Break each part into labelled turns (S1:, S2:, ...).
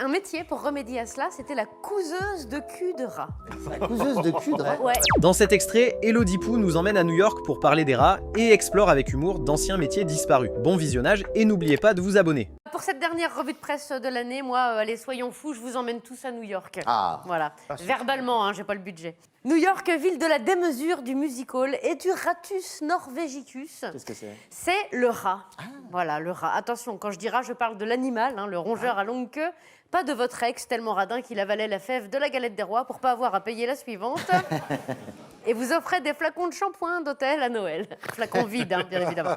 S1: un métier pour remédier à cela, c'était la couseuse de cul de rat.
S2: La couseuse de cul de rat.
S1: Ouais.
S3: Dans cet extrait, Elodie Pou nous emmène à New York pour parler des rats et explore avec humour d'anciens métiers disparus. Bon visionnage et n'oubliez pas de vous abonner.
S1: Pour cette dernière revue de presse de l'année, moi, allez, soyons fous, je vous emmène tous à New York.
S2: Ah.
S1: Voilà, verbalement, hein, j'ai pas le budget. New York, ville de la démesure du musical et du ratus norvegicus.
S2: Qu'est-ce que c'est?
S1: C'est le rat. Voilà, le rat. Attention, quand je dis rat, je parle de l'animal, hein, le rongeur à longue queue. Pas de votre ex, tellement radin qu'il avalait la fève de la galette des rois pour pas avoir à payer la suivante. Et vous offrez des flacons de shampoing d'hôtel à Noël. Flacons vides, hein, bien évidemment.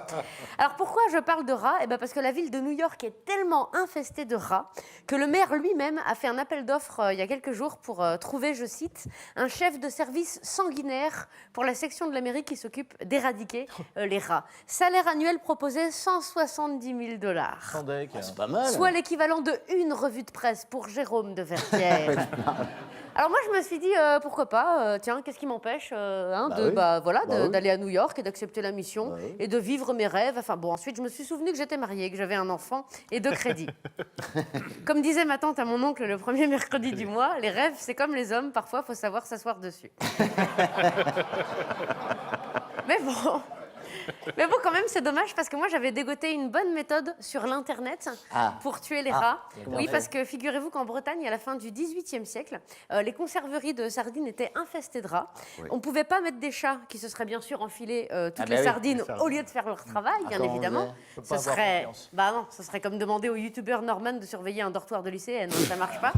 S1: Alors pourquoi je parle de rats? Eh ben parce que la ville de New York est tellement infestée de rats que le maire lui-même a fait un appel d'offres il y a quelques jours pour trouver, je cite, un chef de service sanguinaire pour la section de la mairie qui s'occupe d'éradiquer les rats. Salaire annuel proposé $170 000.
S2: C'est pas mal.
S1: Soit l'équivalent de une revue de presse pour Jérôme de Vertières. Alors moi, je me suis dit, pourquoi pas, tiens, qu'est-ce qui m'empêche d'aller à New York et d'accepter la mission et de vivre mes rêves. Enfin bon, ensuite, je me suis souvenu que j'étais mariée, que j'avais un enfant et deux crédits. Comme disait ma tante à mon oncle le premier mercredi du mois, les rêves, c'est comme les hommes, parfois, il faut savoir s'asseoir dessus. Mais bon... Mais bon, quand même, c'est dommage parce que moi, j'avais dégoté une bonne méthode sur l'Internet pour tuer les rats. Oui, parce que figurez-vous qu'en Bretagne, à la fin du XVIIIe siècle, les conserveries de sardines étaient infestées de rats. Oui. On ne pouvait pas mettre des chats qui se seraient bien sûr enfilés toutes les sardines au lieu de faire leur travail, bien évidemment. Ce serait... Bah non, ce serait comme demander au youtubeur Norman de surveiller un dortoir de lycéenne. Ça ne marche pas.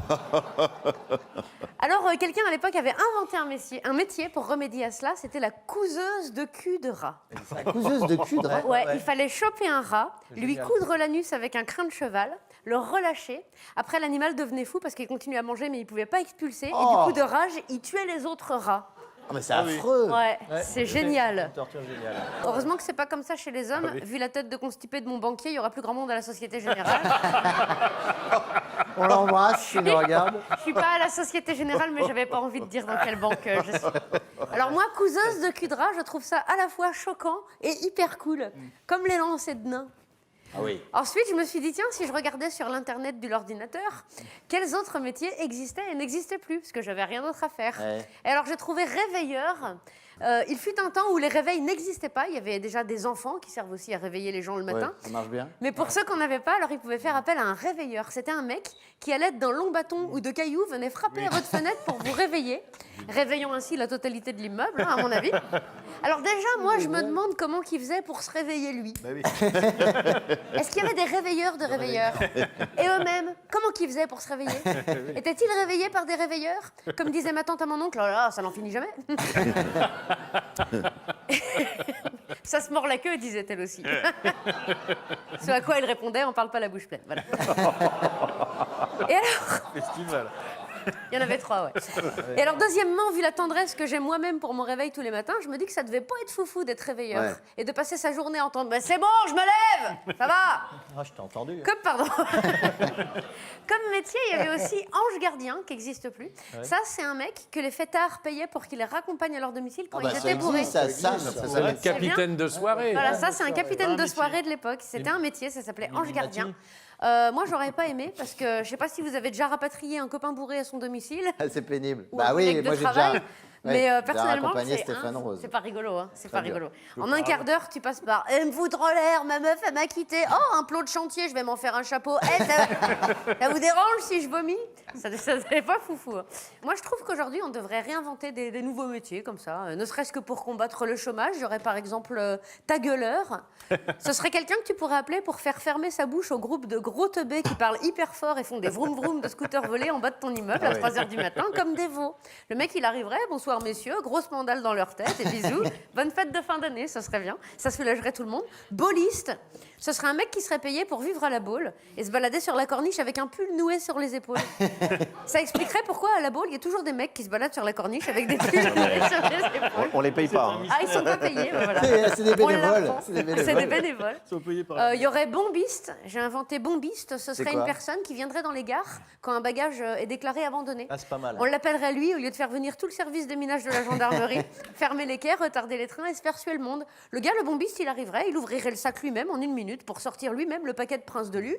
S1: Alors, quelqu'un à l'époque avait inventé un métier pour remédier à cela. C'était la couseuse de cul de rat.
S2: Couseuse de cul de rat.
S1: Ouais, il fallait choper un rat, lui coudre l'anus avec un crin de cheval, le relâcher. Après, l'animal devenait fou parce qu'il continuait à manger, mais il ne pouvait pas expulser. Et du coup, de rage, il tuait les autres rats.
S2: Ah, mais c'est affreux.
S1: Ouais, c'est génial.
S4: Une torture géniale.
S1: Heureusement que c'est pas comme ça chez les hommes. Vu la tête de constipé de mon banquier, il y aura plus grand monde à la Société Générale.
S2: On l'embrasse, s'il nous regarde.
S1: Je suis pas à la Société Générale, mais j'avais pas envie de dire dans quelle banque je suis. Alors moi, couseuse de cul de rat, je trouve ça à la fois choquant et hyper cool, comme les lancers de nains.
S2: Ah oui.
S1: Ensuite, je me suis dit, tiens, si je regardais sur l'internet de l'ordinateur, quels autres métiers existaient et n'existaient plus, parce que j'avais rien d'autre à faire. Ouais. Et alors, j'ai trouvé réveilleur. Il fut un temps où les réveils n'existaient pas. Il y avait déjà des enfants qui servent aussi à réveiller les gens le matin.
S2: Ouais, ça marche bien.
S1: Mais pour ceux qu'on n'avait pas, alors ils pouvaient faire appel à un réveilleur. C'était un mec qui, à l'aide d'un long bâton ou de cailloux, venait frapper à votre fenêtre pour vous réveiller, réveillant ainsi la totalité de l'immeuble, hein, à mon avis. Alors déjà, moi, je me demande comment il faisait pour se réveiller, lui. Bah oui. Est-ce qu'il y avait des réveilleurs de réveilleurs? Et eux-mêmes, comment ils faisaient pour se réveiller? Étaient-ils réveillés par des réveilleurs? Comme disait ma tante à mon oncle, oh là, ça n'en finit jamais. Ça se mord la queue, disait-elle aussi. Ce à quoi elle répondait, on parle pas la bouche pleine. Voilà. Et alors...
S4: Festival.
S1: Il y en avait 3, ouais. Et alors, deuxièmement, vu la tendresse que j'ai moi-même pour mon réveil tous les matins, je me dis que ça devait pas être foufou d'être réveilleur et de passer sa journée à entendre « Mais c'est bon, je me lève, ça va !»
S4: Ah, je t'ai entendu.
S1: Comme, pardon. Comme métier, il y avait aussi ange gardien, qui n'existe plus. Ouais. Ça, c'est un mec que les fêtards payaient pour qu'il les raccompagne à leur domicile quand ils étaient bourrés.
S2: Ça
S4: s'appelle un capitaine de soirée.
S1: Voilà, ça, c'est un capitaine de soirée de l'époque. C'était un métier, ça s'appelait ange gardien. Moi, j'aurais pas aimé parce que je sais pas si vous avez déjà rapatrié un copain bourré à son domicile.
S2: C'est pénible.
S1: Bah oui, moi j'ai déjà. Mais personnellement,
S2: c'est
S1: pas rigolo. Hein, c'est pas rigolo. En un quart d'heure, tu passes par me foutre en l'air, ma meuf, elle m'a quitté. Oh, un plot de chantier, je vais m'en faire un chapeau. Ça vous dérange si je vomis? Ça n'est pas foufou. Hein. Moi, je trouve qu'aujourd'hui, on devrait réinventer des nouveaux métiers comme ça, ne serait-ce que pour combattre le chômage. Il y aurait par exemple ta gueuleur. Ce serait quelqu'un que tu pourrais appeler pour faire fermer sa bouche au groupe de gros teubés qui parlent hyper fort et font des vroom vroom de scooters volés en bas de ton immeuble à 3h du matin, comme des veaux. Le mec, il arriverait, bonsoir messieurs, grosse mandale dans leur tête et bisous. Bonne fête de fin d'année, ça serait bien. Ça soulagerait tout le monde. Bowliste, ce serait un mec qui serait payé pour vivre à la Baule et se balader sur la corniche avec un pull noué sur les épaules. Ça expliquerait pourquoi à la Baule, il y a toujours des mecs qui se baladent sur la corniche avec des pulls noués sur les épaules.
S4: On les paye pas. Hein.
S1: Ah, ils sont pas payés, ben voilà.
S2: C'est des bénévoles.
S1: C'est des bénévoles.
S4: Ils sont payés par
S1: il y aurait bombiste. J'ai inventé bombiste. Ce serait une personne qui viendrait dans les gares quand un bagage est déclaré abandonné.
S4: Ah, c'est pas mal.
S1: On l'appellerait lui au lieu de faire venir tout le service des déminage de la gendarmerie, fermer les quais, retarder les trains et se faire suer le monde. Le gars, le bombiste, il arriverait, il ouvrirait le sac lui-même en 1 minute pour sortir lui-même le paquet de Prince de Lu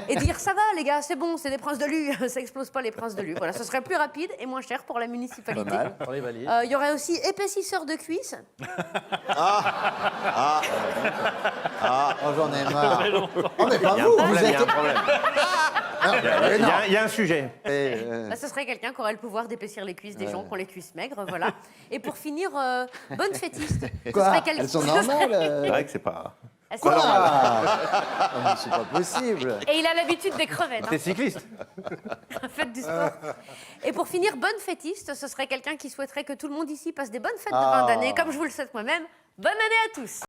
S1: et dire ça va les gars, c'est bon, c'est des Princes de Lu, ça explose pas les Princes de Lu. Voilà, ce serait plus rapide et moins cher pour la municipalité.
S4: Pour les valises.
S1: Il y aurait aussi épaississeur de cuisses.
S2: Oh, j'en ai marre. Oh, mais pas
S5: Il y a un
S2: vous, vous
S5: problème, il y
S2: êtes...
S5: a un problème. Il y a un sujet.
S1: Là, ce serait quelqu'un qui aurait le pouvoir d'épaissir les cuisses des gens qui ont les cuisses maigres, voilà. Et pour finir, bonne fétiste. Ce
S2: Quoi
S1: serait quelqu'un-
S2: Elles sont normales
S5: C'est vrai que c'est pas.
S1: Elles sont
S2: Quoi
S1: normales.
S2: Oh, mais c'est pas possible.
S1: Et il a l'habitude des crevettes.
S5: T'es cycliste.
S1: Faites du sport. Et pour finir, bonne fêtiste, ce serait quelqu'un qui souhaiterait que tout le monde ici passe des bonnes fêtes de
S2: Ah.
S1: fin d'année, comme je vous le souhaite moi-même. Bonne année à tous.